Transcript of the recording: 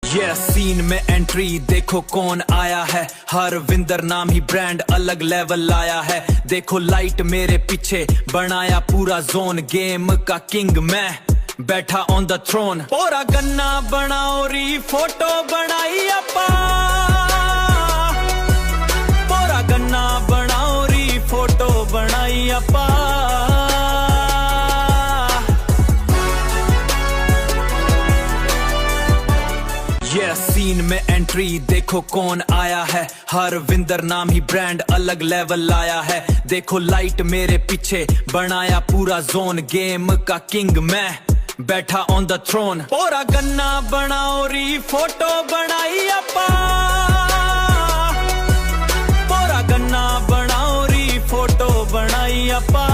ये सीन में एंट्री देखो कौन आया है, हरविंदर नाम ही ब्रांड अलग लेवल लाया है। देखो लाइट मेरे पीछे बनाया पूरा जोन, गेम का किंग मैं बैठा ऑन द थ्रोन। पूरा गन्ना बनाओ री फोटो बनाई अपा, पूरा गन्ना बनाओ री फोटो बनाई अपा। ये सीन में एंट्री देखो कौन आया है, हरविंदर नाम ही ब्रांड अलग लेवल लाया है। देखो लाइट मेरे पीछे बनाया पूरा जोन, गेम का किंग मैं बैठा ऑन द थ्रोन। पूरा गन्ना बनाओ री फोटो बनाई अपा, पूरा गन्ना बनाओ री फोटो बनाई अपा।